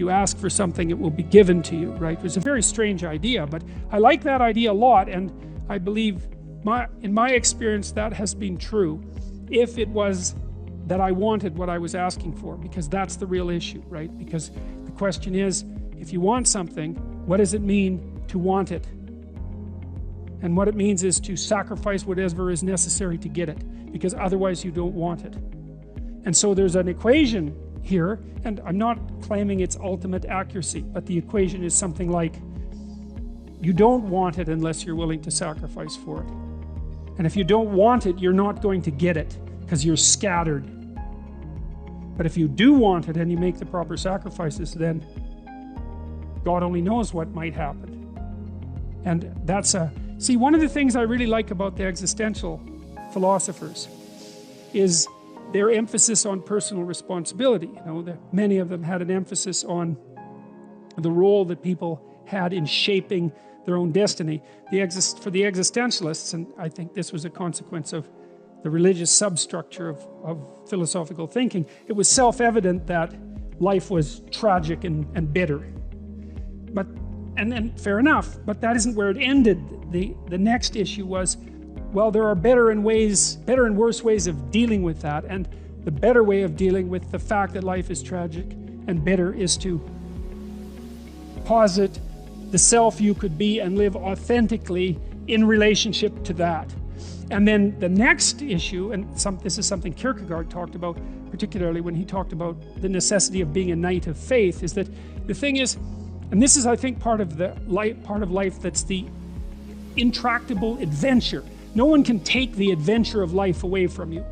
you ask for something, it will be given to you, right? It was a very strange idea, but I like that idea a lot, and I believe, in my experience, that has been true. If it was that I wanted what I was asking for, because that's the real issue, right? Because the question is, if you want something, what does it mean to want it? And what it means is to sacrifice whatever is necessary to get it, because otherwise you don't want it. And so there's an equation here, and I'm not claiming its ultimate accuracy, but the equation is something like, you don't want it unless you're willing to sacrifice for it. And if you don't want it, you're not going to get it, because you're scattered. But if you do want it and you make the proper sacrifices, then God only knows what might happen. And that's see, one of the things I really like about the existential philosophers is their emphasis on personal responsibility. You know, many of them had an emphasis on the role that people had in shaping their own destiny. For the existentialists, and I think this was a consequence of the religious substructure of philosophical thinking, it was self-evident that life was tragic and bitter. And fair enough, but that isn't where it ended. The next issue was, well, there are better and worse ways of dealing with that, and the better way of dealing with the fact that life is tragic and bitter is to posit the self you could be and live authentically in relationship to that. And then the next issue, and this is something Kierkegaard talked about, particularly when he talked about the necessity of being a knight of faith, is that the thing is, and this is, I think, part of life that's the intractable adventure. No one can take the adventure of life away from you.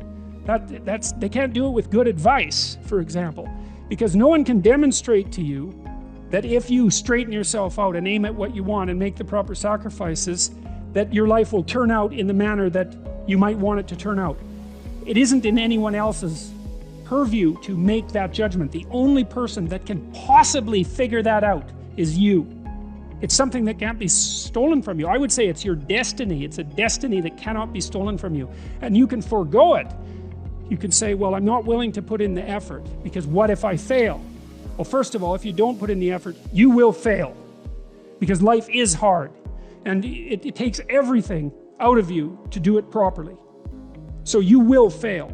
They can't do it with good advice, for example, because no one can demonstrate to you that if you straighten yourself out and aim at what you want and make the proper sacrifices, that your life will turn out in the manner that you might want it to turn out. It isn't in anyone else's purview to make that judgment. The only person that can possibly figure that out is you. It's something that can't be stolen from you. I would say it's your destiny. It's a destiny that cannot be stolen from you. And you can forego it. You can say, well, I'm not willing to put in the effort, because what if I fail? Well, first of all, if you don't put in the effort, you will fail, because life is hard. And it takes everything out of you to do it properly. So you will fail.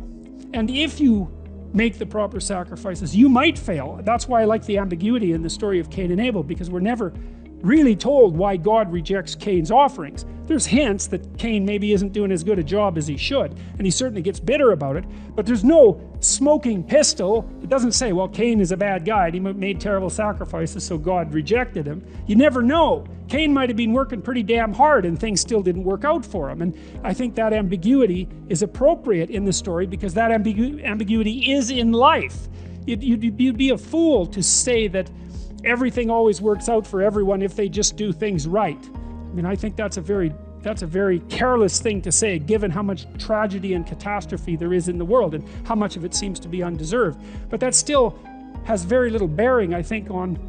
And if you make the proper sacrifices, you might fail. That's why I like the ambiguity in the story of Cain and Abel, because we're never really told why God rejects Cain's offerings. There's hints that Cain maybe isn't doing as good a job as he should, and he certainly gets bitter about it, but there's no smoking pistol. It doesn't say, well, Cain is a bad guy and he made terrible sacrifices, so God rejected him. You never know. Cain might have been working pretty damn hard and things still didn't work out for him. And I think that ambiguity is appropriate in the story, because that ambiguity is in life. You'd be a fool to say that everything always works out for everyone if they just do things right. I mean, I think that's a very careless thing to say, given how much tragedy and catastrophe there is in the world and how much of it seems to be undeserved. But that still has very little bearing, I think, on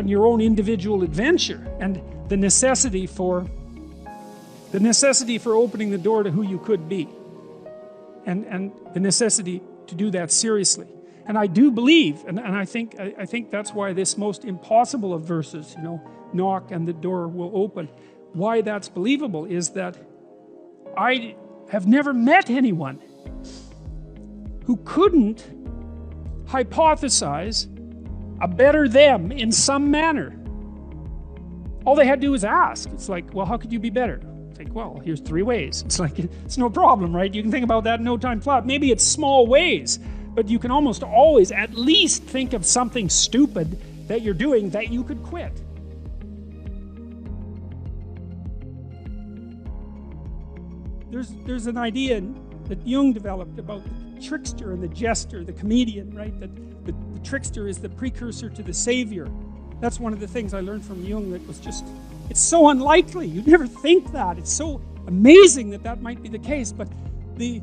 your own individual adventure and the necessity for opening the door to who you could be, and the necessity to do that seriously. And I do believe, and I think that's why this most impossible of verses, you know, knock and the door will open, why that's believable is that I have never met anyone who couldn't hypothesize a better them in some manner. All they had to do was ask. It's like, well, how could you be better? It's like, well, here's 3 ways. It's like, it's no problem, right? You can think about that in no time flat. Maybe it's small ways, but you can almost always at least think of something stupid that you're doing that you could quit. There's an idea that Jung developed about the trickster and the jester, the comedian, right? That the trickster is the precursor to the savior. That's one of the things I learned from Jung that was just, it's so unlikely. You'd never think that. It's so amazing that might be the case, but the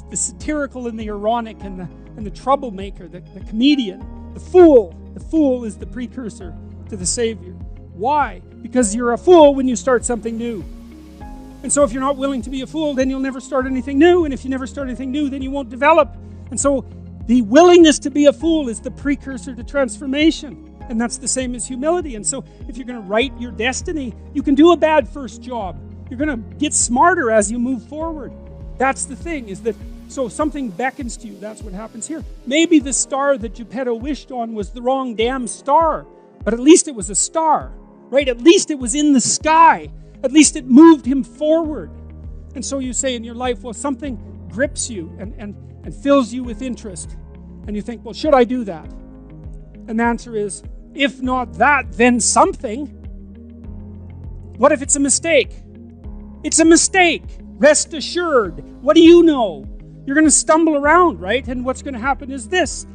satirical and the ironic and the troublemaker, the comedian, the fool is the precursor to the savior. Why? Because you're a fool when you start something new. And so if you're not willing to be a fool, then you'll never start anything new. And if you never start anything new, then you won't develop. And so The willingness to be a fool is the precursor to transformation. And that's the same as humility. And so if you're going to write your destiny, you can do a bad first job. You're going to get smarter as you move forward. That's the thing, is that, so something beckons to you. That's what happens here. Maybe the star that Geppetto wished on was the wrong damn star, but at least it was a star, right? At least it was in the sky. At least it moved him forward. And so you say in your life, well, something grips you and fills you with interest. And you think, well, should I do that? And the answer is, if not that, then something. What if it's a mistake? It's a mistake. Rest assured. What do you know? You're going to stumble around, right? And what's going to happen is this.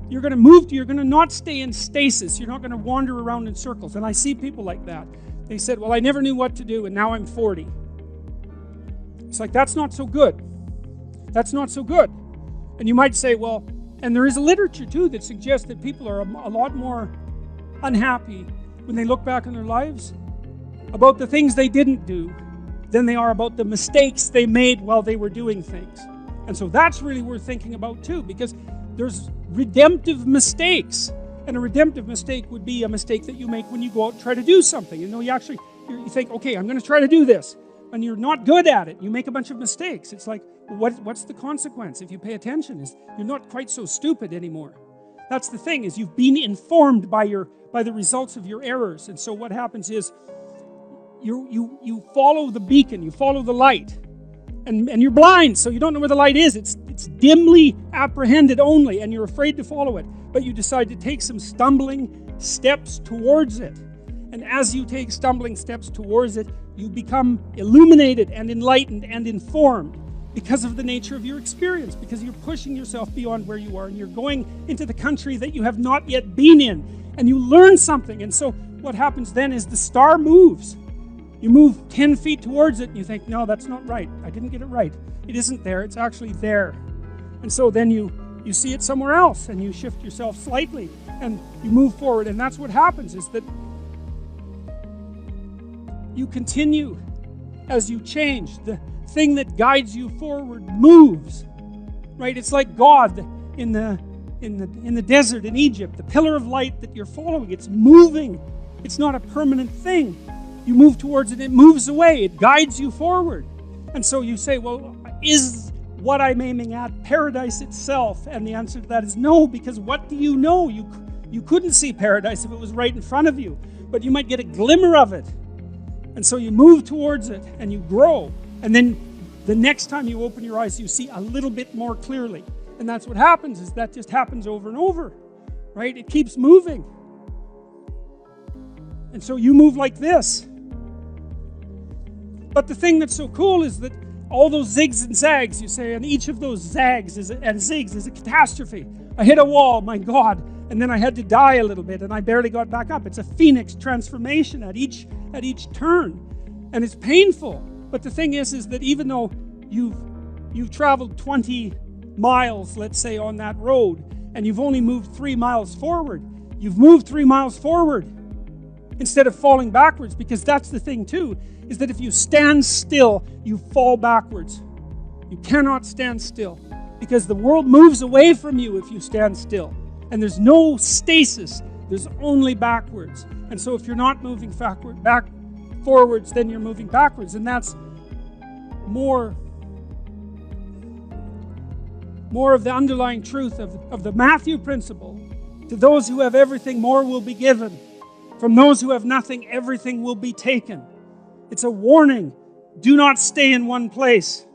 You're going to not stay in stasis. You're not going to wander around in circles. And I see people like that. They said, well, I never knew what to do, and now I'm 40. It's like, that's not so good. That's not so good. And you might say, well, and there is a literature too that suggests that people are a lot more unhappy when they look back on their lives about the things they didn't do than they are about the mistakes they made while they were doing things. And so that's really worth thinking about too, because there's redemptive mistakes. And a redemptive mistake would be a mistake that you make when you go out and try to do something. You think, okay, I'm going to try to do this. And you're not good at it. You make a bunch of mistakes. It's like, what's the consequence if you pay attention? You're not quite so stupid anymore. That's the thing, is you've been informed by the results of your errors. And so what happens is you follow the beacon, you follow the light. And you're blind, so you don't know where the light is. It's dimly apprehended only, and you're afraid to follow it. But you decide to take some stumbling steps towards it. And as you take stumbling steps towards it, you become illuminated and enlightened and informed because of the nature of your experience, because you're pushing yourself beyond where you are, and you're going into the country that you have not yet been in, and you learn something. And so what happens then is the star moves. You move 10 feet towards it, and you think, no, that's not right. I didn't get it right. It isn't there. It's actually there. And so then you see it somewhere else, and you shift yourself slightly, and you move forward. And that's what happens, is that you continue as you change. The thing that guides you forward moves, right? It's like God in the desert in Egypt. The pillar of light that you're following, it's moving. It's not a permanent thing. You move towards it, it moves away. It guides you forward. And so you say, well, is what I'm aiming at paradise itself? And the answer to that is no, because what do you know? You couldn't see paradise if it was right in front of you, but you might get a glimmer of it. And so you move towards it and you grow. And then the next time you open your eyes, you see a little bit more clearly. And that's what happens, is that just happens over and over, right? It keeps moving. And so you move like this. But the thing that's so cool is that all those zigs and zags, you say, and each of those zags and zigs is a catastrophe. I hit a wall, my God, and then I had to die a little bit, and I barely got back up. It's a phoenix transformation at each turn, and it's painful. But the thing is that even though you've traveled 20 miles, let's say, on that road, and you've only moved 3 miles forward, you've moved 3 miles forward instead of falling backwards, because that's the thing too, is that if you stand still, you fall backwards. You cannot stand still, because the world moves away from you if you stand still. And there's no stasis, there's only backwards. And so if you're not moving forwards, then you're moving backwards. And that's more of the underlying truth of the Matthew principle. To those who have everything, more will be given. From those who have nothing, everything will be taken. It's a warning. Do not stay in one place.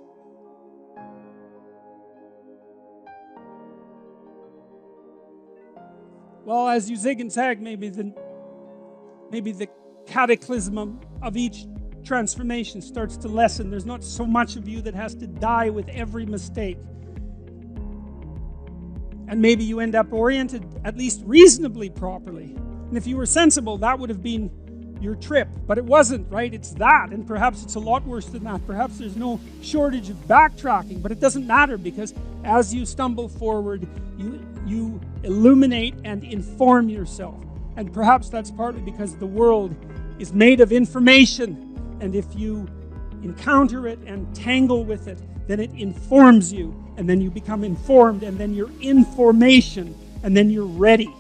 Well, as you zig and zag, maybe the cataclysm of each transformation starts to lessen. There's not so much of you that has to die with every mistake. And maybe you end up oriented at least reasonably properly. And if you were sensible, that would have been your trip. But it wasn't, right? It's that. And perhaps it's a lot worse than that. Perhaps there's no shortage of backtracking. But it doesn't matter, because as you stumble forward, you illuminate and inform yourself. And perhaps that's partly because the world is made of information. And if you encounter it and tangle with it, then it informs you, and then you become informed, and then you're in formation, and then you're ready.